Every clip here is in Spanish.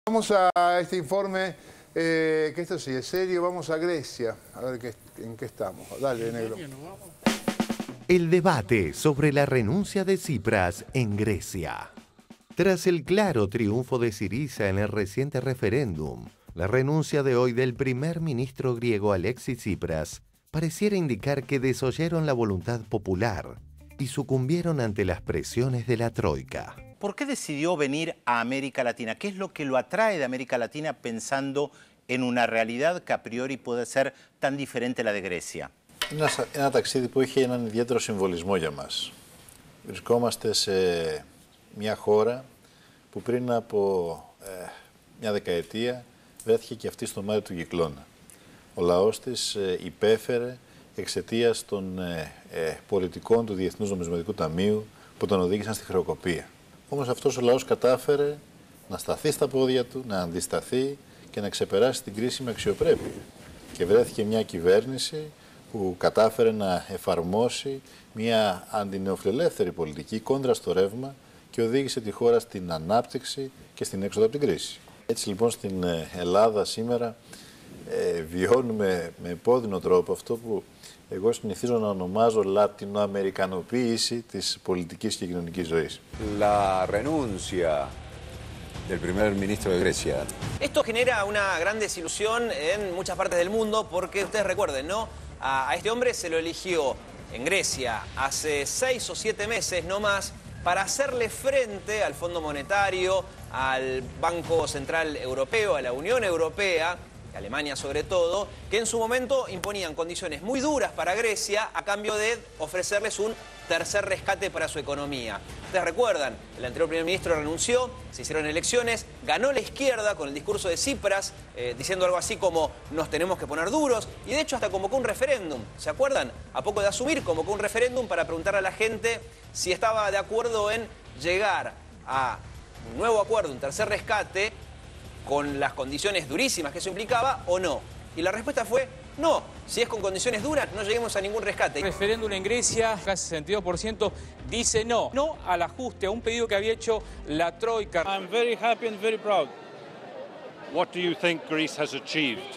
Vamos a este informe, que esto sí es serio, vamos a Grecia, a ver en qué estamos. Dale, negro. El debate sobre la renuncia de Tsipras en Grecia. Tras el claro triunfo de Syriza en el reciente referéndum, la renuncia de hoy del primer ministro griego Alexis Tsipras pareciera indicar que desoyeron la voluntad popular y sucumbieron ante las presiones de la Troika. ¿Por qué decidió venir a América Latina? ¿Qué es lo que lo atrae de América Latina pensando en una realidad que a priori puede ser tan diferente a la de Grecia? Είναι ένα ταξίδι που είχε έναν ιδιαίτερο συμβολισμό για μας. Βρισκόμαστε σε μια χώρα που πριν από μια δεκαετία βρέθηκε και αυτή στο μάτι του κυκλώνα. Ο λαός της υπέφερε εξαιτίας των πολιτικών του Διεθνούς Νομισματικού Ταμείου που τον οδήγησαν στη χρεοκοπία. Όμως αυτός ο λαός κατάφερε να σταθεί στα πόδια του, να αντισταθεί και να ξεπεράσει την κρίση με αξιοπρέπεια. Και βρέθηκε μια κυβέρνηση που κατάφερε να εφαρμόσει μια αντινεοφιλελεύθερη πολιτική κόντρα στο ρεύμα και οδήγησε τη χώρα στην ανάπτυξη και στην έξοδο από την κρίση. Έτσι λοιπόν στην Ελλάδα σήμερα βιώνουμε με επώδυνο τρόπο αυτό που εγώ συνηθίζω να ονομάζω λατινοαμερικανοποίηση της πολιτικής και κοινωνικής ζωής. La renuncia del primer ministro de Grecia. Esto genera una gran desilusión en muchas partes del mundo porque ustedes recuerden, ¿no? A este hombre se lo eligió en Grecia hace 6 o 7 meses no más para hacerle frente al Fondo Monetario, al Banco Central Europeo, a la Unión Europea, Alemania sobre todo, que en su momento imponían condiciones muy duras para Grecia a cambio de ofrecerles un tercer rescate para su economía. Ustedes recuerdan, el anterior primer ministro renunció, se hicieron elecciones, ganó la izquierda con el discurso de Tsipras, diciendo algo así como nos tenemos que poner duros, y de hecho hasta convocó un referéndum, ¿se acuerdan? A poco de asumir, convocó un referéndum para preguntar a la gente si estaba de acuerdo en llegar a un nuevo acuerdo, un tercer rescate, con las condiciones durísimas que eso implicaba o no. Y la respuesta fue no, si es con condiciones duras no lleguemos a ningún rescate. El referéndum en Grecia, casi 62%, dice no, no al ajuste, a un pedido que había hecho la Troika. I'm very happy and very proud. What do you think Greece has achieved?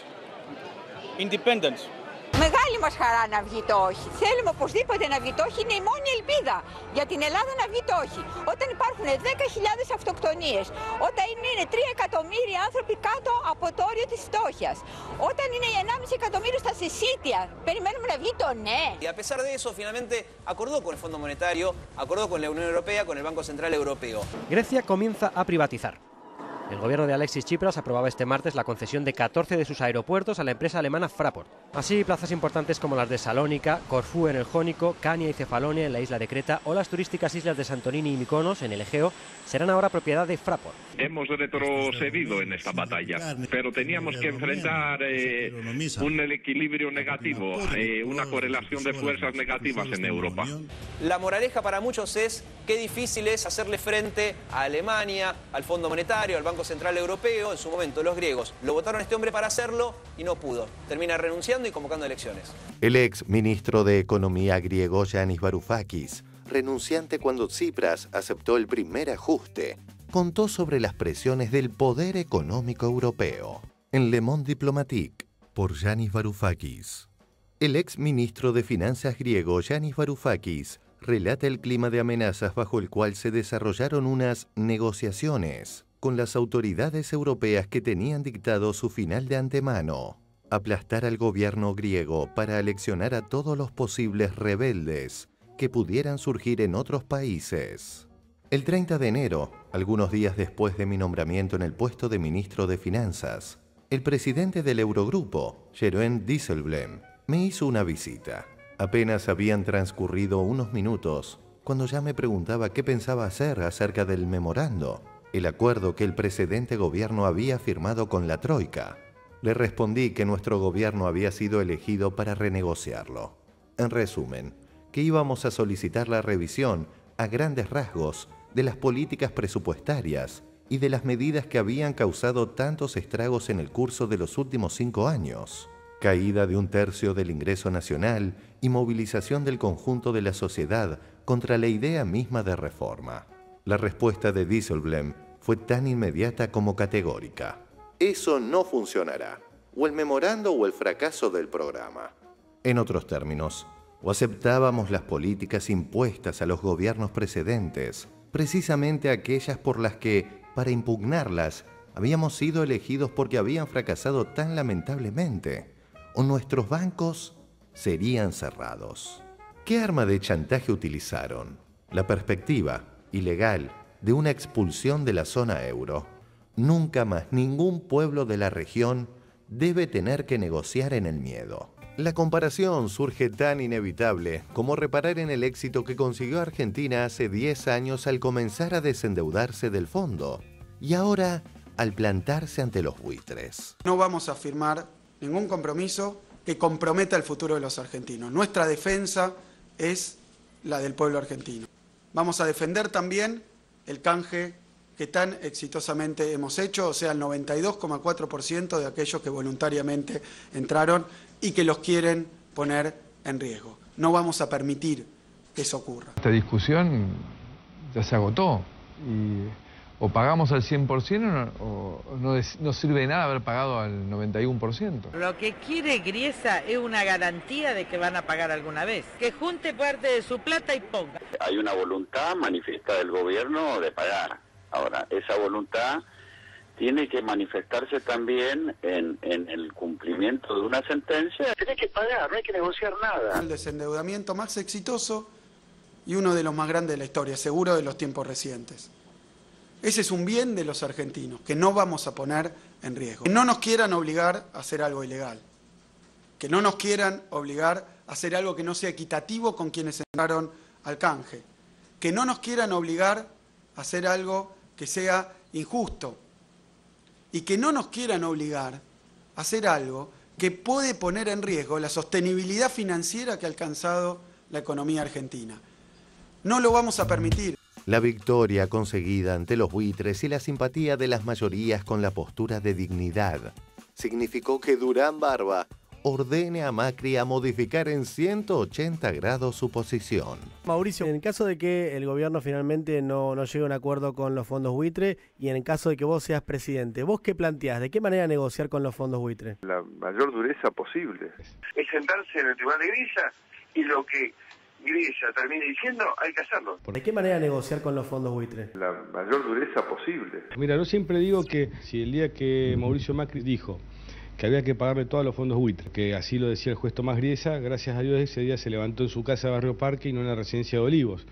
Independence. Μεγάλη μας χαρά να βγει το όχι. Θέλουμε οπωσδήποτε να βγει το όχι, είναι η μόνη ελπίδα για την Ελλάδα να βγει το όχι. Όταν υπάρχουν 10.000 αυτοκτονίες, όταν είναι 3 εκατομμύρια άνθρωποι κάτω από το όριο της φτώχειας, όταν είναι 1,5 εκατομμύριο στα συσίτια, περιμένουμε να βγει το ναι. Y a pesar de eso, finalmente acordó con el Fondo Monetario, acordó con la Unión Europea, con el Banco Central Europeo. Grecia comienza a privatizar. El gobierno de Alexis Tsipras aprobaba este martes la concesión de 14 de sus aeropuertos a la empresa alemana Fraport. Así, plazas importantes como las de Salónica, Corfú en el Jónico, Kania y Cefalonia en la isla de Creta o las turísticas islas de Santorini y Mykonos en el Egeo serán ahora propiedad de Fraport. Hemos retrocedido en esta batalla, pero teníamos que enfrentar un equilibrio negativo, una correlación de fuerzas negativas en Europa. La moraleja para muchos es qué difícil es hacerle frente a Alemania, al Fondo Monetario, al Banco Central Europeo. En su momento los griegos lo votaron a este hombre para hacerlo y no pudo. Termina renunciando y convocando elecciones. El ex ministro de Economía griego Yanis Varoufakis, renunciante cuando Tsipras aceptó el primer ajuste, contó sobre las presiones del poder económico europeo. En Le Monde Diplomatique, por Yanis Varoufakis. El ex ministro de Finanzas griego Yanis Varoufakis relata el clima de amenazas bajo el cual se desarrollaron unas negociaciones con las autoridades europeas que tenían dictado su final de antemano: aplastar al gobierno griego para aleccionar a todos los posibles rebeldes que pudieran surgir en otros países. El 30 de enero, algunos días después de mi nombramiento en el puesto de ministro de Finanzas, el presidente del Eurogrupo, Jeroen Dijsselbloem, me hizo una visita. Apenas habían transcurrido unos minutos cuando ya me preguntaba qué pensaba hacer acerca del memorando, el acuerdo que el precedente gobierno había firmado con la Troika. Le respondí que nuestro gobierno había sido elegido para renegociarlo. En resumen, que íbamos a solicitar la revisión, a grandes rasgos, de las políticas presupuestarias y de las medidas que habían causado tantos estragos en el curso de los últimos 5 años. Caída de 1/3 del ingreso nacional y movilización del conjunto de la sociedad contra la idea misma de reforma. La respuesta de Dijsselbloem fue fue tan inmediata como categórica. Eso no funcionará. O el memorando o el fracaso del programa. En otros términos, o aceptábamos las políticas impuestas a los gobiernos precedentes, precisamente aquellas por las que, para impugnarlas, habíamos sido elegidos porque habían fracasado tan lamentablemente, o nuestros bancos serían cerrados. ¿Qué arma de chantaje utilizaron? La perspectiva, ilegal, de una expulsión de la zona euro. Nunca más ningún pueblo de la región debe tener que negociar en el miedo. La comparación surge tan inevitable como reparar en el éxito que consiguió Argentina hace 10 años al comenzar a desendeudarse del fondo y ahora al plantarse ante los buitres. No vamos a firmar ningún compromiso que comprometa el futuro de los argentinos. Nuestra defensa es la del pueblo argentino. Vamos a defender también el canje que tan exitosamente hemos hecho, o sea, el 92,4% de aquellos que voluntariamente entraron y que los quieren poner en riesgo. No vamos a permitir que eso ocurra. Esta discusión ya se agotó y o pagamos al 100% o no sirve de nada haber pagado al 91%. Lo que quiere Griesa es una garantía de que van a pagar alguna vez. Que junte parte de su plata y ponga. Hay una voluntad manifiesta del gobierno de pagar. Ahora, esa voluntad tiene que manifestarse también en el cumplimiento de una sentencia. Tiene que pagar, no hay que negociar nada. El desendeudamiento más exitoso y uno de los más grandes de la historia, seguro de los tiempos recientes. Ese es un bien de los argentinos, que no vamos a poner en riesgo. Que no nos quieran obligar a hacer algo ilegal. Que no nos quieran obligar a hacer algo que no sea equitativo con quienes entraron al canje. Que no nos quieran obligar a hacer algo que sea injusto. Y que no nos quieran obligar a hacer algo que puede poner en riesgo la sostenibilidad financiera que ha alcanzado la economía argentina. No lo vamos a permitir. La victoria conseguida ante los buitres y la simpatía de las mayorías con la postura de dignidad significó que Durán Barba ordene a Macri a modificar en 180 grados su posición. Mauricio, en el caso de que el gobierno finalmente no llegue a un acuerdo con los fondos buitre y en el caso de que vos seas presidente, ¿vos qué planteás? ¿De qué manera negociar con los fondos buitre? La mayor dureza posible. Es sentarse en el tribunal de Griesa y lo que Griesa termine diciendo, hay que hacerlo. ¿De qué manera negociar con los fondos buitre? La mayor dureza posible. Mira, yo siempre digo que si el día que Mauricio Macri dijo que había que pagarle todos los fondos buitre, que así lo decía el juez Tomás Griesa, gracias a Dios ese día se levantó en su casa de Barrio Parque y no en la residencia de Olivos.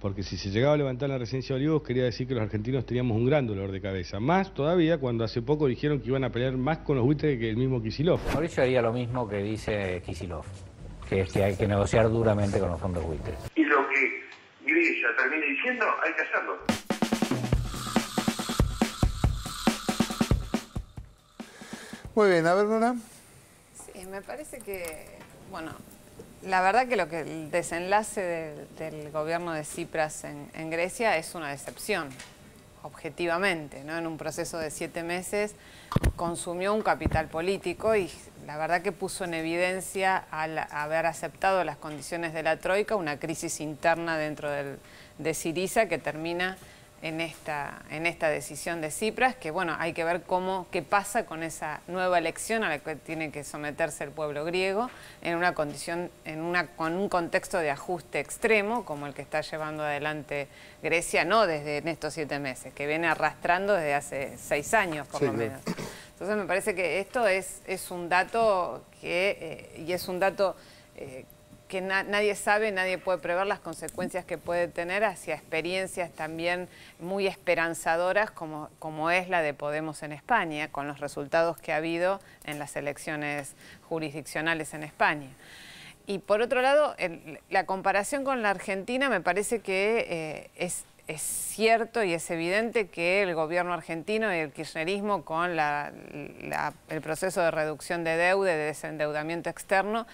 Porque si se llegaba a levantar en la residencia de Olivos, quería decir que los argentinos teníamos un gran dolor de cabeza. Más todavía cuando hace poco dijeron que iban a pelear más con los buitres que el mismo Kicillof. Mauricio haría lo mismo que dice Kicillof, que es que hay que negociar duramente con los fondos buitres. Y lo que Griesa termine diciendo, hay que hacerlo. Muy bien, a ver, Nora. Sí, me parece que, bueno, la verdad que el desenlace del gobierno de Tsipras en Grecia es una decepción, objetivamente, ¿no? En un proceso de 7 meses consumió un capital político y la verdad que puso en evidencia, al haber aceptado las condiciones de la Troika, una crisis interna dentro de Syriza que termina en esta decisión de Tsipras, que bueno, hay que ver qué pasa con esa nueva elección a la que tiene que someterse el pueblo griego en una condición, con un contexto de ajuste extremo como el que está llevando adelante Grecia, no desde en estos 7 meses, que viene arrastrando desde hace 6 años por lo menos. Entonces me parece que esto es un dato que nadie sabe, nadie puede prever las consecuencias que puede tener hacia experiencias también muy esperanzadoras como es la de Podemos en España, con los resultados que ha habido en las elecciones jurisdiccionales en España. Y por otro lado, la comparación con la Argentina me parece que es cierto y es evidente que el gobierno argentino y el kirchnerismo con el proceso de reducción de deuda y de desendeudamiento externo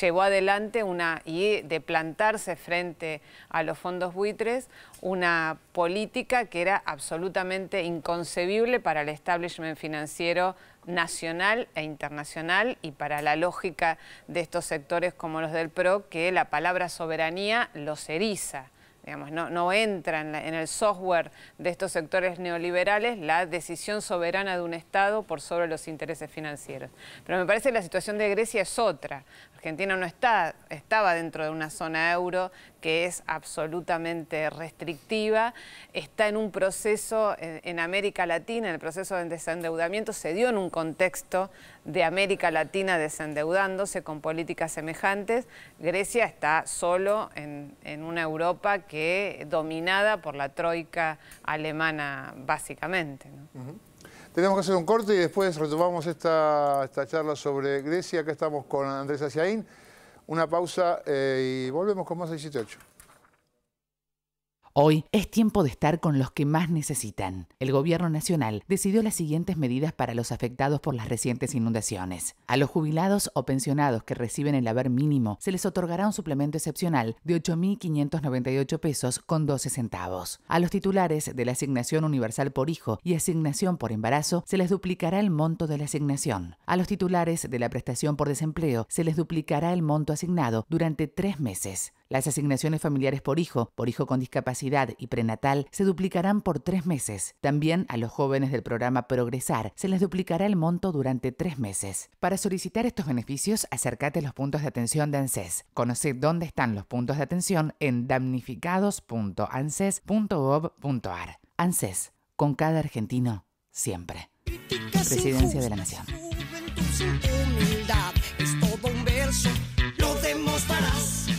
llevó adelante y de plantarse frente a los fondos buitres una política que era absolutamente inconcebible para el establishment financiero nacional e internacional y para la lógica de estos sectores como los del PRO, que la palabra soberanía los eriza, Digamos, no entra en el software de estos sectores neoliberales la decisión soberana de un Estado por sobre los intereses financieros. Pero me parece que la situación de Grecia es otra. Argentina no estaba dentro de una zona euro que es absolutamente restrictiva, está en un proceso en América Latina, en el proceso de desendeudamiento, se dio en un contexto de América Latina desendeudándose con políticas semejantes. Grecia está solo en una Europa que dominada por la troika alemana básicamente, ¿no? Tenemos que hacer un corte y después retomamos esta charla sobre Grecia. Acá estamos con Andrés Asiaín. Una pausa y volvemos con más 678. Hoy es tiempo de estar con los que más necesitan. El Gobierno Nacional decidió las siguientes medidas para los afectados por las recientes inundaciones. A los jubilados o pensionados que reciben el haber mínimo se les otorgará un suplemento excepcional de 8.598 pesos con 12 centavos. A los titulares de la asignación universal por hijo y asignación por embarazo se les duplicará el monto de la asignación. A los titulares de la prestación por desempleo se les duplicará el monto asignado durante 3 meses. Las asignaciones familiares por hijo con discapacidad y prenatal se duplicarán por 3 meses. También a los jóvenes del programa Progresar se les duplicará el monto durante 3 meses. Para solicitar estos beneficios, acércate a los puntos de atención de ANSES. Conoce dónde están los puntos de atención en damnificados.anses.gov.ar. ANSES, con cada argentino, siempre. Presidencia de la Nación. Humildad es todo un verso, lo demostrarás.